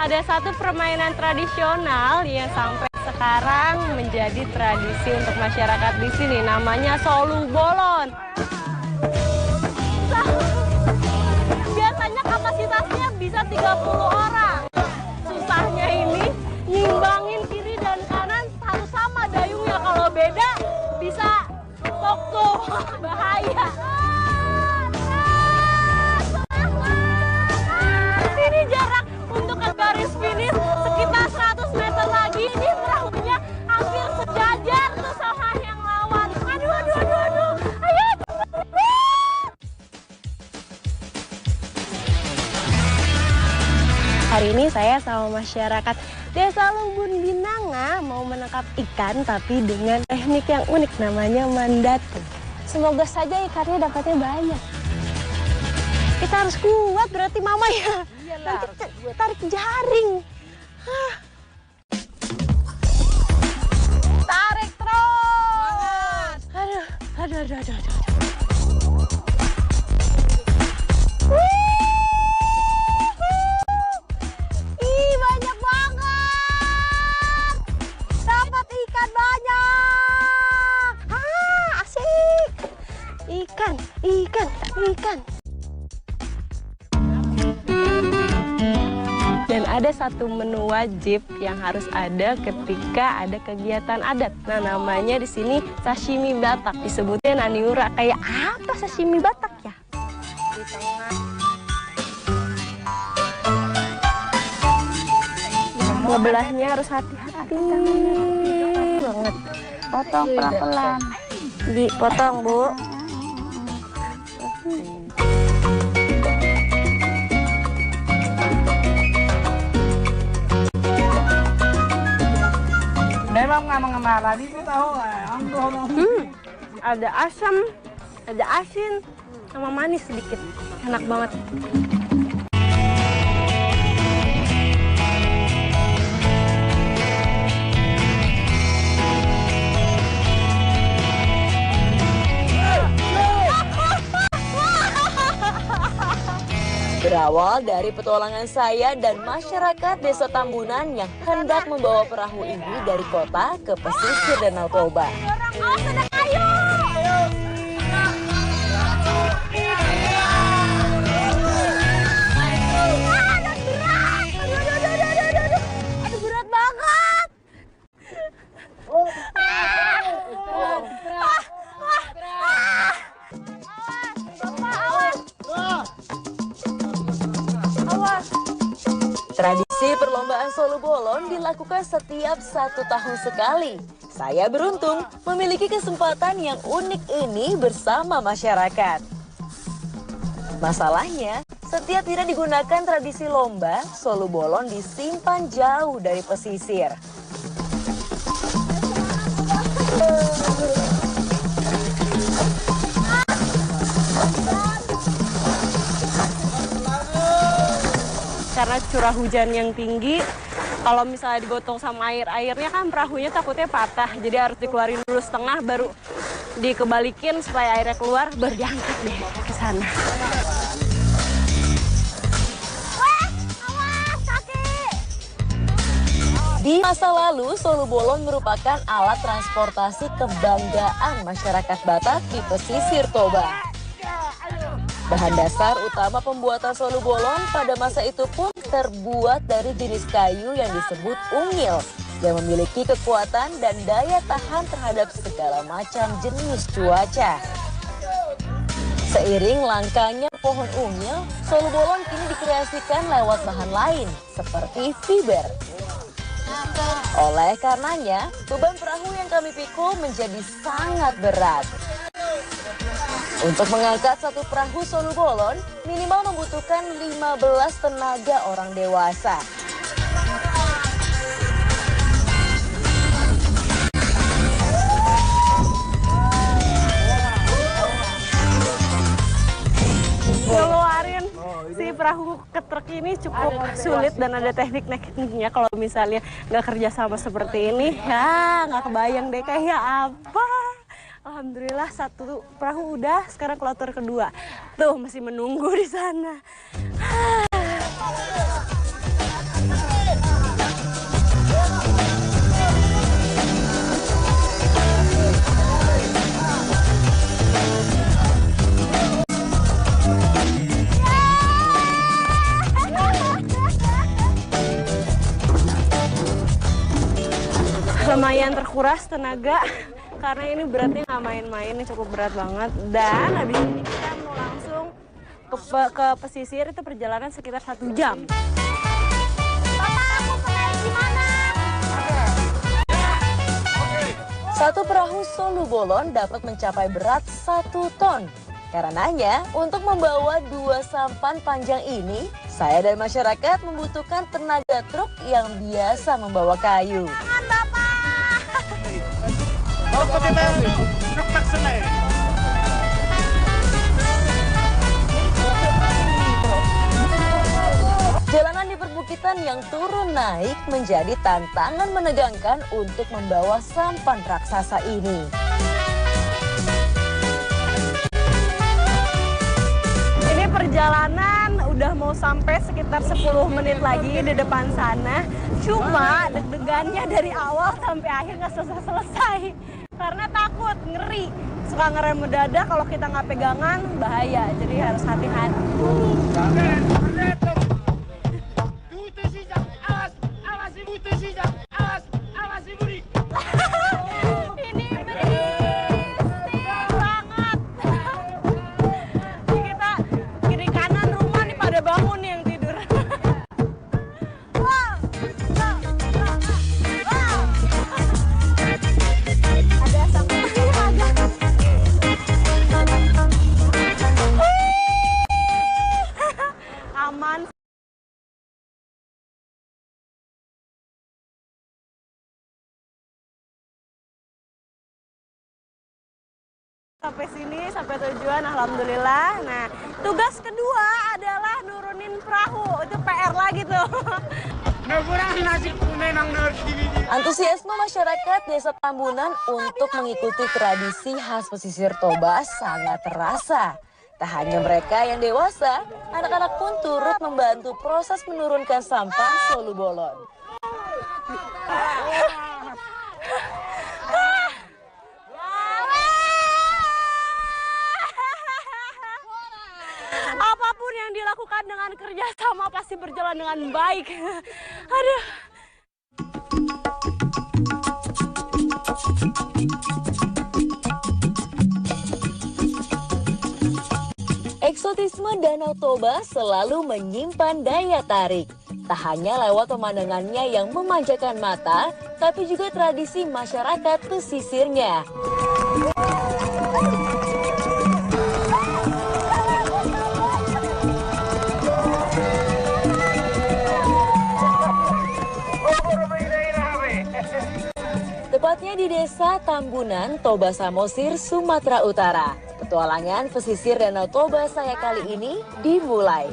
ada satu permainan tradisional yang sampai sekarang menjadi tradisi untuk masyarakat di sini, namanya Solu Bolon. Biasanya kapasitasnya bisa 30 orang. Susahnya ini nyimbangin kiri dan kanan harus sama dayungnya, kalau beda bisa pokok bahaya. Ini jarak untuk ke garis finish sekitar 100 meter lagi. Ini perahunya hampir sejajar tuh sama yang lawan. Aduh. Ayo. Hari ini saya sama masyarakat Desa Lumbun Binanga mau menangkap ikan tapi dengan teknik yang unik namanya mandatu. Semoga saja ikannya dapatnya banyak. Kita harus kuat berarti mama ya. Iyalah, nanti tarik jaring. Tarik terus. Aduh. Ih, banyak banget. Dapat ikan banyak. Asik. Ikan. Dan ada satu menu wajib yang harus ada ketika ada kegiatan adat. Nah, namanya di sini sashimi Batak. Disebutnya naniura. Kayak apa sashimi Batak ya? Di tengah. Ngebelahnya harus hati-hati banget. Potong pelan-pelan. Dipotong, Bu. Memang ngamang-ngamara itu tahu Ada asam, ada asin, sama manis sedikit. Enak banget. Berawal dari petualangan saya dan masyarakat Desa Tambunan yang hendak membawa perahu ini dari kota ke pesisir Danau Toba. Aduh, berat banget. Tradisi perlombaan Solu Bolon dilakukan setiap 1 tahun sekali. Saya beruntung memiliki kesempatan yang unik ini bersama masyarakat. Masalahnya, setiap tidak digunakan tradisi lomba, Solu Bolon disimpan jauh dari pesisir. Karena curah hujan yang tinggi, kalau misalnya digotong sama airnya kan perahunya takutnya patah. Jadi harus dikeluarin dulu setengah, baru dikebalikin supaya airnya keluar, baru diangkat deh ke sana. Di masa lalu, Solu Bolon merupakan alat transportasi kebanggaan masyarakat Batak di pesisir Toba. Bahan dasar utama pembuatan Solu Bolon pada masa itu pun terbuat dari jenis kayu yang disebut ungil, yang memiliki kekuatan dan daya tahan terhadap segala macam jenis cuaca. Seiring langkanya pohon ungil, Solu Bolon kini dikreasikan lewat bahan lain, seperti fiber. Oleh karenanya, beban perahu yang kami pikul menjadi sangat berat. Untuk mengangkat satu perahu Solu Bolon, minimal membutuhkan 15 tenaga orang dewasa. Ngeluarin si perahu ke truk ini cukup sulit dan ada tekniknya. Kalau misalnya nggak kerja sama seperti ini, ya nggak kebayang deh kayak apa. Alhamdulillah satu perahu udah, sekarang kloter kedua. Tuh masih menunggu di sana. lumayan terkuras tenaga karena ini beratnya nggak main-main, ini cukup berat banget. Dan habis ini kita mau langsung ke pesisir, itu perjalanan sekitar 1 jam. Satu perahu Solu Bolon dapat mencapai berat 1 ton. Karenanya, untuk membawa 2 sampan panjang ini, saya dan masyarakat membutuhkan tenaga truk yang biasa membawa kayu. Tangan Bapak! Jalanan di perbukitan yang turun naik menjadi tantangan menegangkan untuk membawa sampan raksasa ini. Ini perjalanan udah mau sampai sekitar 10 menit lagi di depan sana. Cuma deg-degannya dari awal sampai akhir nggak selesai-selesai. Karena takut, ngeri. Suka ngerem mendadak, kalau kita nggak pegangan bahaya. Jadi harus hati-hati. Ini berisik banget. Ini kita kiri kanan rumah nih pada bangun nih yang tidur. Ada sampai ada. Aman. Sampai sini, sampai tujuan, alhamdulillah. Nah, tugas kedua adalah nurunin perahu. Itu PR lagi tuh. Antusiasme masyarakat Desa Tambunan untuk mengikuti tradisi khas pesisir Toba sangat terasa. Tak hanya mereka yang dewasa, anak-anak pun turut membantu proses menurunkan sampah Solu Bolon. Apapun yang dilakukan dengan kerjasama pasti berjalan dengan baik. Aduh. Eksotisme Danau Toba selalu menyimpan daya tarik. Tak hanya lewat pemandangannya yang memanjakan mata, tapi juga tradisi masyarakat pesisirnya. Tepatnya di Desa Tambunan, Toba Samosir, Sumatera Utara. Petualangan pesisir Danau Toba saya kali ini dimulai.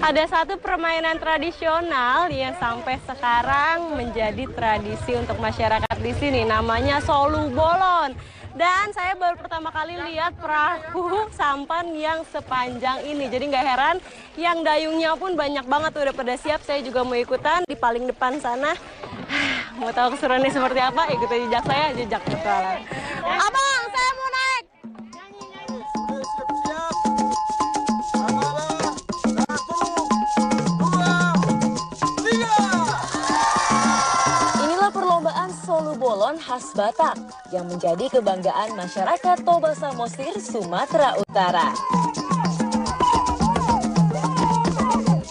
Ada satu permainan tradisional yang sampai sekarang menjadi tradisi untuk masyarakat di sini, namanya Solu Bolon. Dan saya baru pertama kali lihat perahu sampan yang sepanjang ini. Jadi nggak heran, yang dayungnya pun banyak banget, udah pada siap. Saya juga mau ikutan di paling depan sana. Mau tahu keseruannya seperti apa? Ikuti jejak saya, jejak petualang. Abang, saya mau naik. Inilah perlombaan Solu Bolon khas Batak yang menjadi kebanggaan masyarakat Toba Samosir, Sumatera Utara.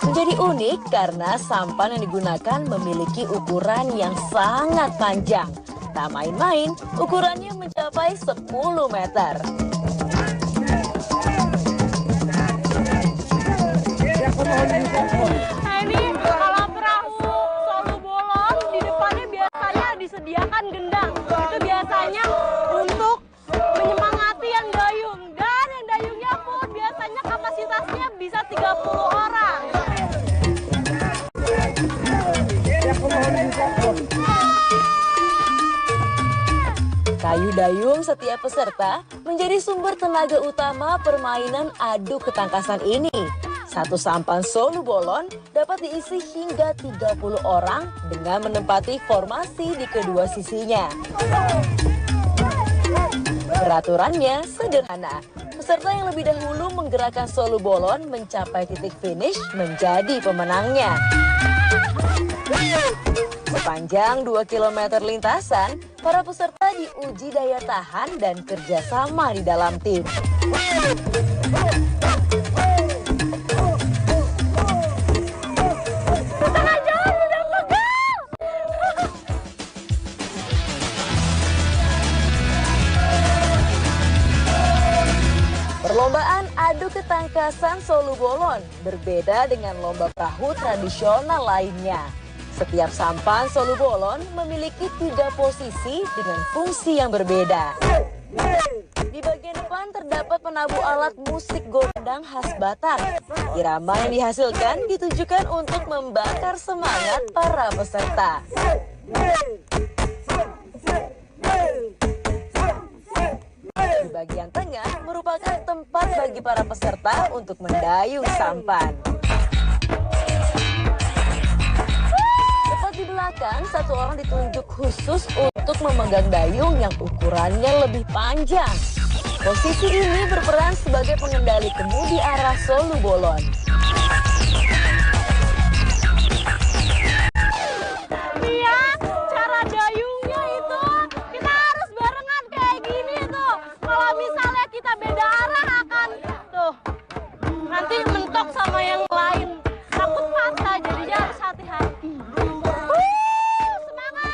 Menjadi unik karena sampan yang digunakan memiliki ukuran yang sangat panjang. Tak main-main, ukurannya mencapai 10 meter. Nah ini kalau perahu Solu Bolon di depannya biasanya disediakan gendang. Itu biasanya untuk menyemangati yang dayung. Dan yang dayungnya pun biasanya kapasitasnya bisa 30 orang. Kayu dayung setiap peserta menjadi sumber tenaga utama permainan adu ketangkasan ini. Satu sampan Solu Bolon dapat diisi hingga 30 orang dengan menempati formasi di kedua sisinya. Peraturannya sederhana. Peserta yang lebih dahulu menggerakkan solu bolon mencapai titik finish menjadi pemenangnya. Sepanjang 2 km lintasan, para peserta diuji daya tahan dan kerjasama di dalam tim. Perlombaan adu ketangkasan solu bolon berbeda dengan lomba perahu tradisional lainnya. Setiap sampan solu bolon memiliki 3 posisi dengan fungsi yang berbeda. Di bagian depan terdapat penabuh alat musik gondang khas Batak. Irama yang dihasilkan ditujukan untuk membakar semangat para peserta. Di bagian tengah merupakan tempat bagi para peserta untuk mendayung sampan. Tepat di belakang, satu orang ditunjuk khusus untuk memegang dayung yang ukurannya lebih panjang. Posisi ini berperan sebagai pengendali kemudi arah solu bolon. Nanti mentok sama yang lain, takut patah, jadinya harus hati-hati. Semangat!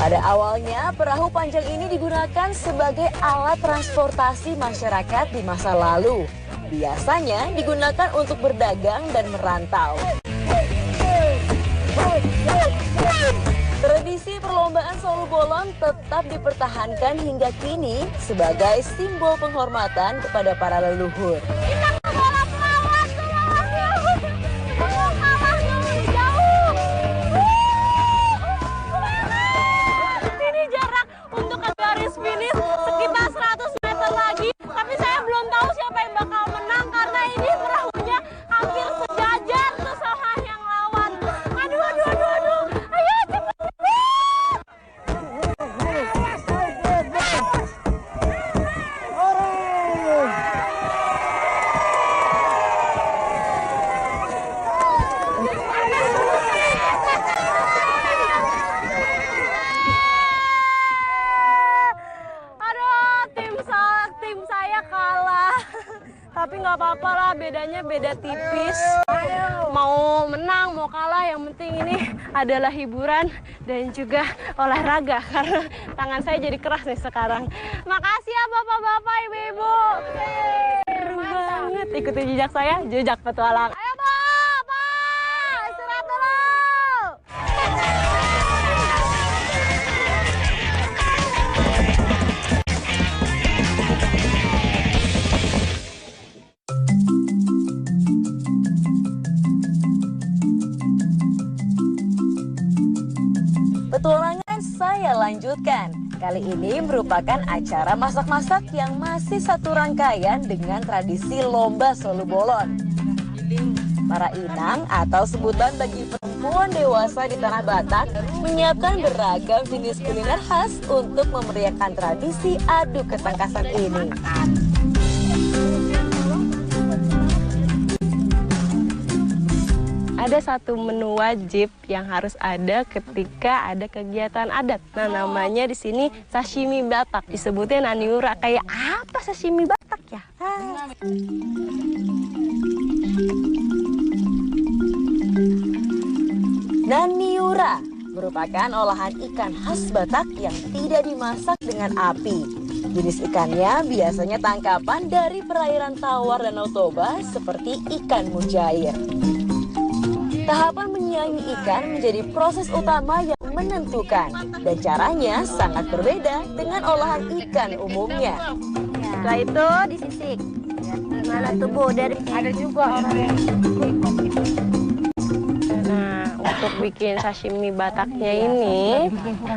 Pada awalnya, perahu panjang ini digunakan sebagai alat transportasi masyarakat di masa lalu. Biasanya digunakan untuk berdagang dan merantau. Tradisi perlombaan solu bolon tetap dipertahankan hingga kini sebagai simbol penghormatan kepada para leluhur. Ini jarak untuk ke garis finish sekitar 100 meter lagi, tapi saya belum tahu siapa yang bakal menang karena ini perahunya hampir sejajar tuh sama yang lawan. Aduh. Ayo cepet. Tim saya kalah, tapi nggak apa-apa lah, bedanya beda tipis. Mau menang, mau kalah, yang penting ini adalah hiburan dan juga olahraga karena tangan saya jadi keras nih sekarang. Makasih ya bapak-bapak, ibu-ibu. Seru banget, ikuti jejak saya, jejak petualang. Ayo Pak, istirahat dulu. Petualangan saya lanjutkan. Kali ini merupakan acara masak-masak yang masih satu rangkaian dengan tradisi lomba solu bolon. Para inang atau sebutan bagi perempuan dewasa di tanah Batak menyiapkan beragam jenis kuliner khas untuk memeriahkan tradisi adu ketangkasan ini. Ada satu menu wajib yang harus ada ketika ada kegiatan adat. Nah, namanya di sini sashimi Batak. Disebutnya naniura. Kayak apa sashimi Batak ya? Naniura merupakan olahan ikan khas Batak yang tidak dimasak dengan api. Jenis ikannya biasanya tangkapan dari perairan tawar Danau Toba seperti ikan mujair. Tahapan menyaingi ikan menjadi proses utama yang menentukan dan caranya sangat berbeda dengan olahan ikan umumnya. Setelah itu disisik. Mana tubuh dari Ada juga orang yang Nah, untuk bikin sashimi Bataknya ini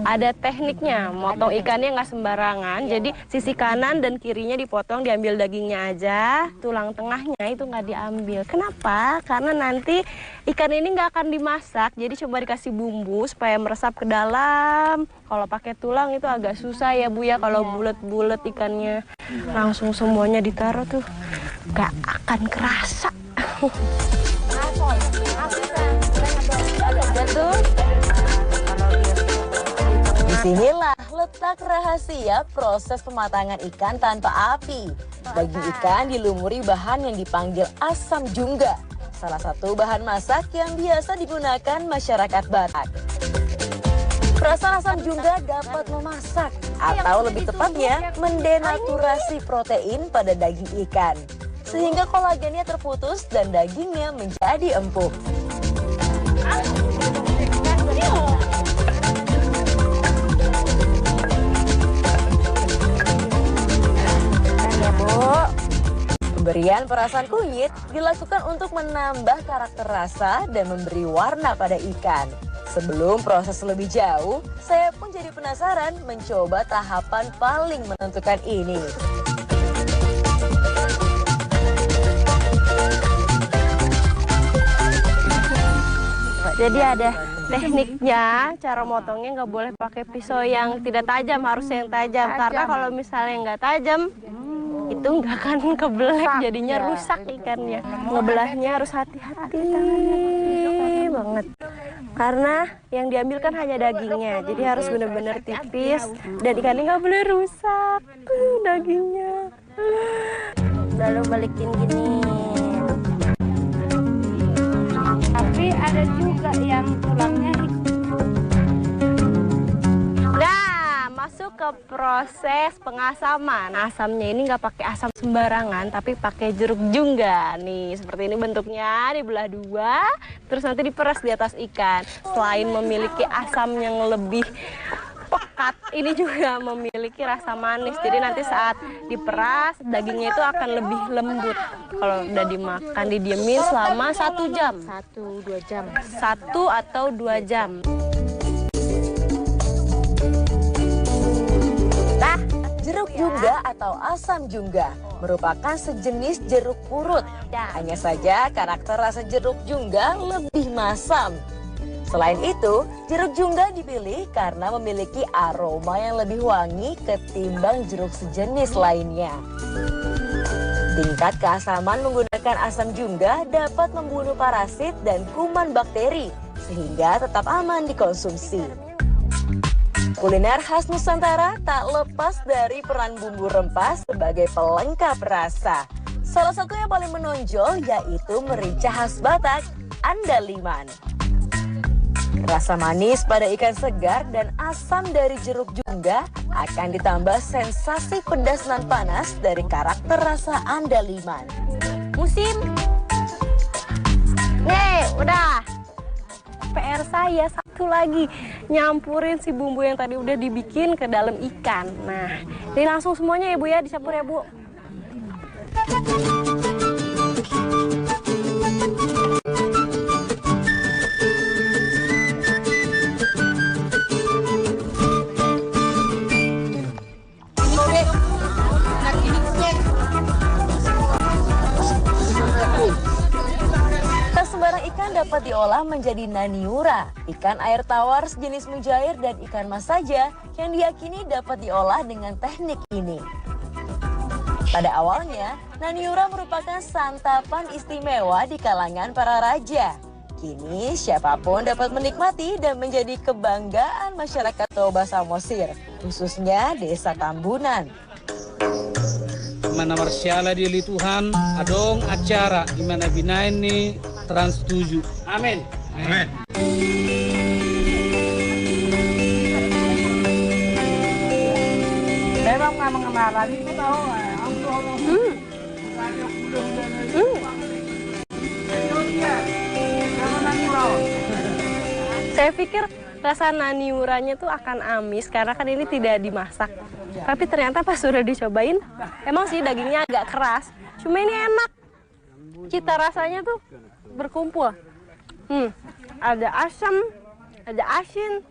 ada tekniknya. Motong ikannya nggak sembarangan. Jadi sisi kanan dan kirinya dipotong, diambil dagingnya aja. Tulang tengahnya itu nggak diambil. Kenapa? Karena nanti ikan ini nggak akan dimasak. Jadi coba dikasih bumbu supaya meresap ke dalam. Kalau pakai tulang itu agak susah ya Bu ya. Kalau bulat-bulat ikannya langsung semuanya ditaruh tuh nggak akan kerasa. Disinilah letak rahasia proses pematangan ikan tanpa api. Daging ikan dilumuri bahan yang dipanggil asam jungga, salah satu bahan masak yang biasa digunakan masyarakat Batak. Perasan asam jungga dapat memasak, atau lebih tepatnya mendenaturasi protein pada daging ikan, sehingga kolagennya terputus dan dagingnya menjadi empuk. Pemberian perasan kunyit dilakukan untuk menambah karakter rasa dan memberi warna pada ikan. Sebelum proses lebih jauh, saya pun jadi penasaran mencoba tahapan paling menentukan ini. Jadi ada tekniknya, cara motongnya nggak boleh pakai pisau yang tidak tajam, harus yang tajam. Karena kalau misalnya nggak tajam, itu nggak akan kebelah, jadinya rusak ikannya. Ngebelahnya harus hati-hati banget. Karena yang diambil kan hanya dagingnya, jadi harus benar-benar tipis. Dan ikannya nggak boleh rusak dagingnya. Lalu balikin gini. Tapi ada juga yang tulangnya Masuk ke proses pengasaman. Asamnya ini nggak pakai asam sembarangan, tapi pakai jeruk jungga. Nih, seperti ini bentuknya, dibelah dua, terus nanti diperas di atas ikan. Selain memiliki asam yang lebih pekat, ini juga memiliki rasa manis. Jadi nanti saat diperas, dagingnya itu akan lebih lembut. Kalau udah dimakan, didiemin selama 1 jam. 1-2 jam. 1 atau 2 jam. Jeruk jungga atau asam jungga merupakan sejenis jeruk purut. Hanya saja karakter rasa jeruk jungga lebih masam. Selain itu, jeruk jungga dipilih karena memiliki aroma yang lebih wangi ketimbang jeruk sejenis lainnya. Tingkat keasaman menggunakan asam jungga dapat membunuh parasit dan kuman bakteri, sehingga tetap aman dikonsumsi. Kuliner khas Nusantara tak lepas dari peran bumbu rempah sebagai pelengkap rasa. Salah satu yang paling menonjol yaitu merica khas Batak, andaliman. Rasa manis pada ikan segar dan asam dari jeruk jungga akan ditambah sensasi pedas nan panas dari karakter rasa andaliman. Musim. Nih, udah. PR saya satu lagi, nyampurin si bumbu yang tadi udah dibikin ke dalam ikan. Nah, ini langsung semuanya ya Bu ya, dicampur ya Bu. Dapat diolah menjadi naniura, ikan air tawar sejenis mujair dan ikan mas saja yang diyakini dapat diolah dengan teknik ini. Pada awalnya, naniura merupakan santapan istimewa di kalangan para raja. Kini siapapun dapat menikmati dan menjadi kebanggaan masyarakat Toba Samosir, khususnya Desa Tambunan. Mana marsiala di Tuhan, adong acara di mana bina ini Trans 7. Amin. Amin. Memang nggak mengenal itu tahu. Saya pikir rasa naniuranya tuh akan amis karena kan ini tidak dimasak. Tapi ternyata pas sudah dicobain, emang sih dagingnya agak keras. Cuma ini enak. Cita rasanya tuh berkumpul. Ada asam, ada asin,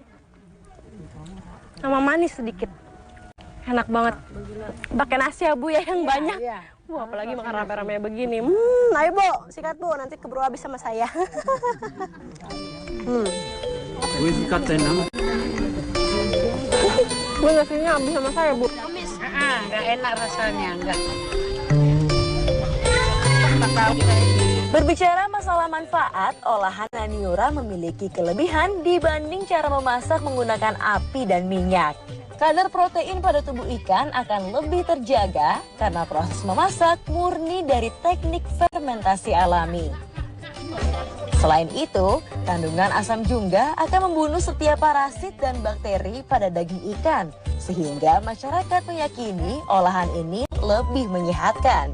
sama manis sedikit. Enak banget. Pakai nasi ya Bu ya yang banyak. Wah, apalagi makan rame-rame begini. Ayo Bu, sikat Bu, nanti keburu habis sama saya. Gue sikat tenang. Bu, nasinya habis sama saya Bu. Nggak enak rasanya, enggak. Berbicara masalah manfaat, olahan Naniura memiliki kelebihan dibanding cara memasak menggunakan api dan minyak. Kadar protein pada tubuh ikan akan lebih terjaga karena proses memasak murni dari teknik fermentasi alami. Selain itu, kandungan asam jungga akan membunuh setiap parasit dan bakteri pada daging ikan, sehingga masyarakat meyakini olahan ini lebih menyehatkan.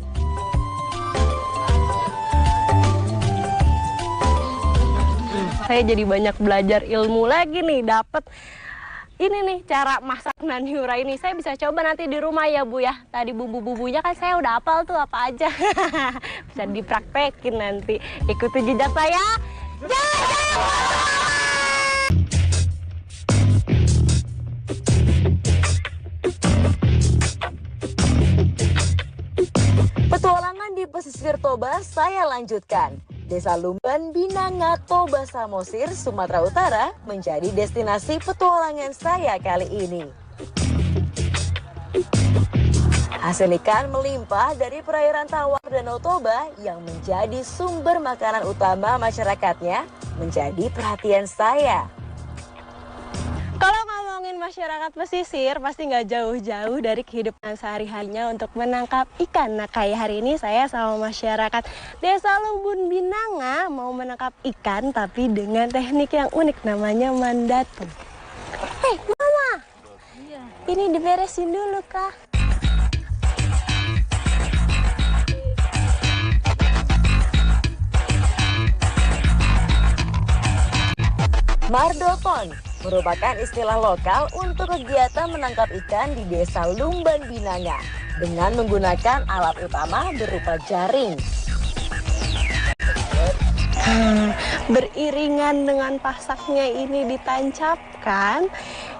Saya jadi banyak belajar ilmu lagi nih, dapet ini nih cara masak Naniura ini. Saya bisa coba nanti di rumah ya Bu ya. Tadi bumbu-bumbunya kan saya udah hafal tuh apa aja. Bisa dipraktekin nanti. Ikuti jejak saya. Petualangan di pesisir Toba saya lanjutkan. Desa Lumban, Binanga, Toba, Samosir, Sumatera Utara menjadi destinasi petualangan saya kali ini. Hasil ikan melimpah dari perairan tawar Danau Toba yang menjadi sumber makanan utama masyarakatnya menjadi perhatian saya. Kalau ngomongin masyarakat pesisir, pasti nggak jauh-jauh dari kehidupan sehari-harinya untuk menangkap ikan. Nah, kayak hari ini saya sama masyarakat Desa Lumbun Binanga mau menangkap ikan, tapi dengan teknik yang unik namanya mandatu. Hei, Mama! Ini diberesin dulu, Kak. Mardoton merupakan istilah lokal untuk kegiatan menangkap ikan di Desa Lumban Binanga dengan menggunakan alat utama berupa jaring. Beriringan dengan pasaknya ini ditancapkan.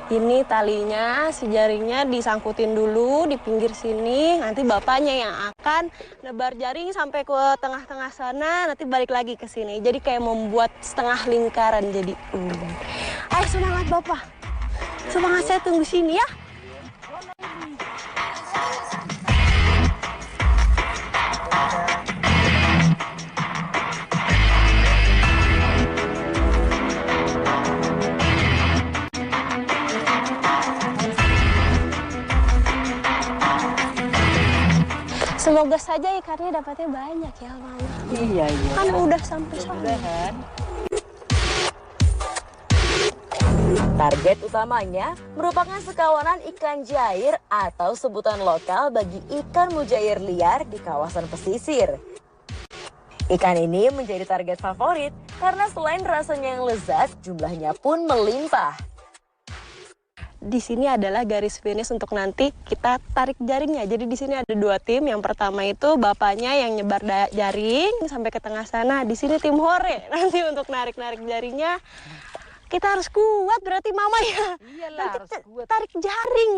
Ini talinya, si jaringnya disangkutin dulu di pinggir sini. Nanti bapaknya yang akan nebar jaring sampai ke tengah-tengah sana, nanti balik lagi ke sini. Jadi kayak membuat setengah lingkaran jadi. Ayo semangat Bapak. Semangat, saya tunggu sini ya. Semoga saja ikannya dapatnya banyak ya, Mama. Iya. Kan udah sampai sana. Target utamanya merupakan sekawanan ikan jair atau sebutan lokal bagi ikan mujair liar di kawasan pesisir. Ikan ini menjadi target favorit karena selain rasanya yang lezat, jumlahnya pun melimpah. Di sini adalah garis finish untuk nanti kita tarik jaringnya. Jadi di sini ada dua tim. Yang pertama itu bapaknya yang nyebar jaring sampai ke tengah sana. Di sini tim hore. Nanti untuk narik-narik jaringnya kita harus kuat berarti Mama ya. Iyalah, harus kuat. Tarik jaring.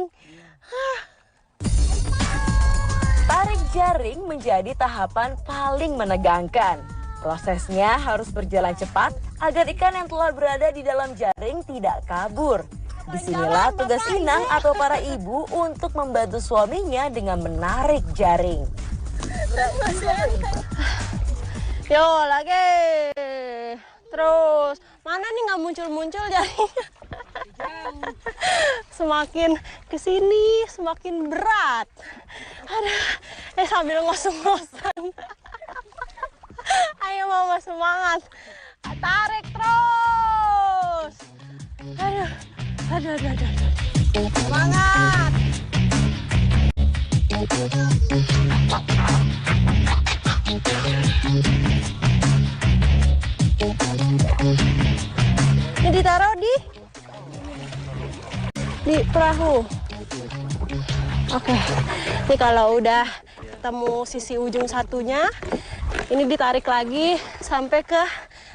Tarik jaring menjadi tahapan paling menegangkan. Prosesnya harus berjalan cepat agar ikan yang telah berada di dalam jaring tidak kabur. Disinilah tugas inang atau para ibu untuk membantu suaminya dengan menarik jaring. Yo lagi. Terus mana nih nggak muncul-muncul jaringnya? Semakin kesini semakin berat. Ada, sambil ngos-ngosan. Ayo Mama semangat. Tarik terus. Aduh. Semangat. Ini ditaruh di perahu. Oke. Ini kalau udah ketemu sisi ujung satunya, ini ditarik lagi sampai ke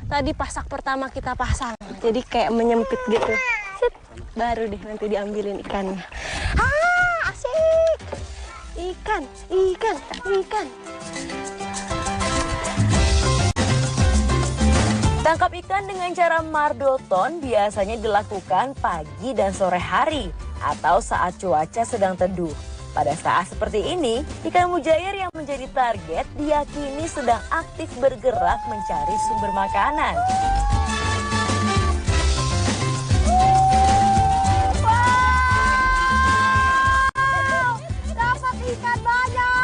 tadi pasak pertama kita pasang. Jadi kayak menyempit gitu. Sit, baru deh nanti diambilin ikannya. Asik. Ikan. Tangkap ikan dengan cara mardoton biasanya dilakukan pagi dan sore hari atau saat cuaca sedang teduh. Pada saat seperti ini, ikan mujair yang menjadi target diyakini sedang aktif bergerak mencari sumber makanan. Wow, dapat ikan banyak.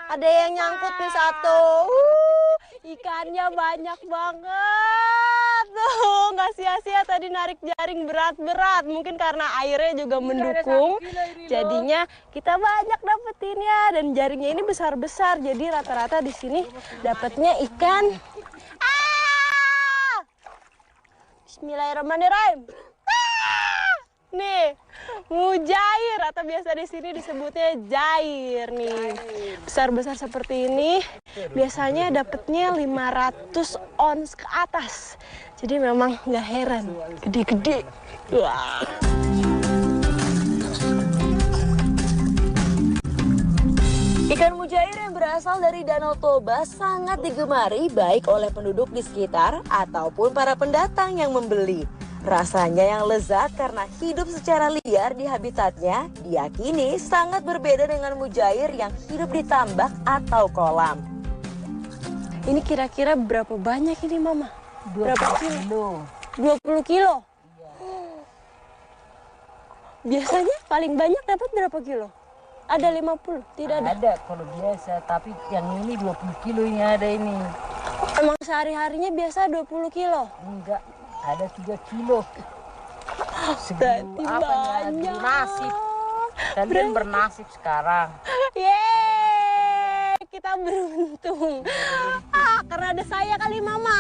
Ada yang nyangkut nih satu. Ikannya banyak banget. Tuh, nggak sia-sia tadi narik jaring berat-berat. Mungkin karena airnya juga mendukung. Jadinya kita banyak dapetinnya dan jaringnya ini besar-besar. Jadi rata-rata di sini dapatnya ikan. Bismillahirrahmanirrahim. Nih, mujair atau biasa di sini disebutnya jair nih. Besar-besar seperti ini biasanya dapatnya 500 ons ke atas. Jadi memang nggak heran, gede-gede. Wah. Ikan mujair yang berasal dari Danau Toba sangat digemari baik oleh penduduk di sekitar ataupun para pendatang yang membeli. Rasanya yang lezat karena hidup secara liar di habitatnya diyakini sangat berbeda dengan mujair yang hidup di tambak atau kolam. Ini kira-kira berapa banyak ini, Mama? Berapa kilo? 20 kilo? Biasanya paling banyak dapat berapa kilo? Ada 50? Tidak ada? Ada kalau biasa, tapi yang ini 20 kilo ini ada ini. Emang sehari-harinya biasa 20 kilo? Enggak, ada 3 kilo. Berarti banyak. Bernasib. Kalian bernasib sekarang. Yeay, kita beruntung. Karena ada saya kali, Mama.